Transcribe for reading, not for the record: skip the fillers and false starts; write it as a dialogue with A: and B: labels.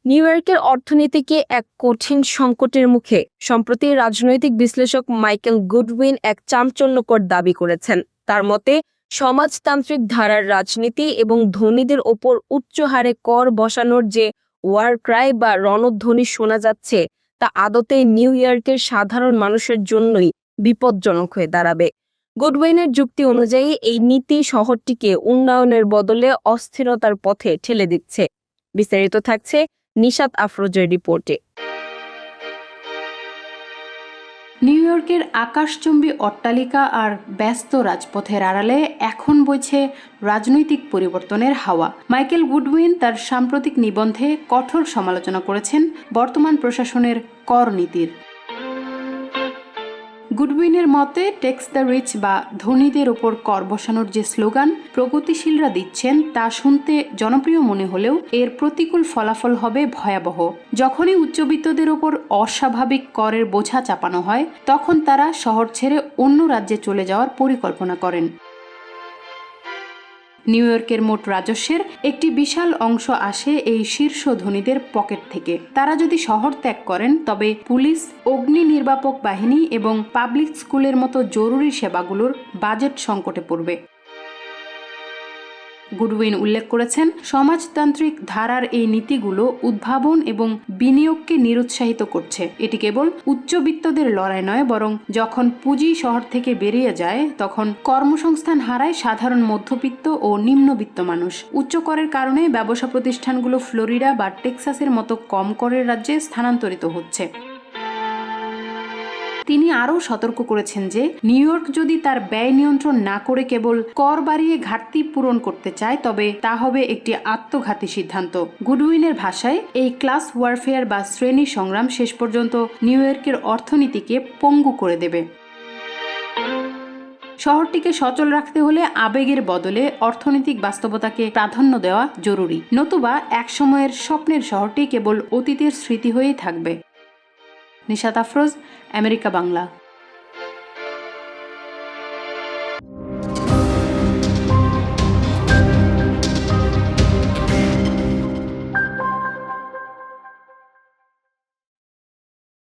A: New ইয়র্কের অর্থনীতিকে এক কঠিন সংকটের মুখে। সম্প্রতি রাজনৈতিক বিশ্লেষক মাইকেল গুডউইন এক চাঞ্চল্যকর দাবি করেছেন। তার মতে, সমাজতান্ত্রিক ধারার রাজনীতি এবং ধনীদের ওপর উচ্চ হারে কর বসানোর যে ওয়ার ক্রাই বা রণধ্বনি শোনা যাচ্ছে, তা আদতে নিউ ইয়র্কের সাধারণ মানুষের জন্যই বিপজ্জনক হয়ে দাঁড়াবে। গুডউইনের যুক্তি অনুযায়ী এই নীতি শহরটিকে উন্নয়নের বদলে অস্থিরতার পথে ঠেলে দিচ্ছে। বিস্তারিত থাকছে নিশাত আফরোজের রিপোর্টে।
B: নিউ ইয়র্কের আকাশচুম্বী অট্টালিকা আর ব্যস্ত রাজপথের আড়ালে এখন বইছে রাজনৈতিক পরিবর্তনের হাওয়া। মাইকেল গুডউইন তার সাম্প্রতিক নিবন্ধে কঠোর সমালোচনা করেছেন বর্তমান প্রশাসনের কর নীতির। গুডউইনের মতে, ট্যাক্স দ্য রিচ বা ধনীদের ওপর কর বসানোর যে স্লোগান প্রগতিশীলরা দিচ্ছেন, তা শুনতে জনপ্রিয় মনে হলেও এর প্রতিকূল ফলাফল হবে ভয়াবহ। যখনই উচ্চবিত্তদের ওপর অস্বাভাবিক করের বোঝা চাপানো হয়, তখন তারা শহর ছেড়ে অন্য রাজ্যে চলে যাওয়ার পরিকল্পনা করেন। নিউ ইয়র্কের মোট রাজস্বের একটি বিশাল অংশ আসে এই শীর্ষ ধনীদের পকেট থেকে। তারা যদি শহর ত্যাগ করেন, তবে পুলিশ, অগ্নি নির্বাপক বাহিনী এবং পাবলিক স্কুলের মতো জরুরি সেবাগুলোর বাজেট সংকটে পড়বে। গুডউইন উল্লেখ করেছেন, সমাজতান্ত্রিক ধারার এই নীতিগুলো উদ্ভাবন এবং বিনিয়োগকে নিরুৎসাহিত করছে। এটি কেবল উচ্চবিত্তদের লড়াই নয়, বরং যখন পুঁজি শহর থেকে বেরিয়ে যায়, তখন কর্মসংস্থান হারায় সাধারণ মধ্যবিত্ত ও নিম্নবিত্ত মানুষ। উচ্চ করের কারণে ব্যবসা প্রতিষ্ঠানগুলো ফ্লোরিডা বা টেক্সাসের মতো কম করের রাজ্যে স্থানান্তরিত হচ্ছে। তিনি আরও সতর্ক করেছেন যে নিউ ইয়র্ক যদি তার ব্যয় নিয়ন্ত্রণ না করে কেবল কর বাড়িয়ে ঘাটতি পূরণ করতে চায়, তবে তা হবে একটি আত্মঘাতী সিদ্ধান্ত। গুডউইনের ভাষায়, এই ক্লাস ওয়ারফেয়ার বা শ্রেণী সংগ্রাম শেষ পর্যন্ত নিউ ইয়র্কের অর্থনীতিকে পঙ্গু করে দেবে। শহরটিকে সচল রাখতে হলে আবেগের বদলে অর্থনৈতিক বাস্তবতাকে প্রাধান্য দেওয়া জরুরি, নতুবা একসময়ের স্বপ্নের শহরটি কেবল অতীতের স্মৃতি হয়েই থাকবে। নিশাত আফরোজ, আমেরিকা বাংলা।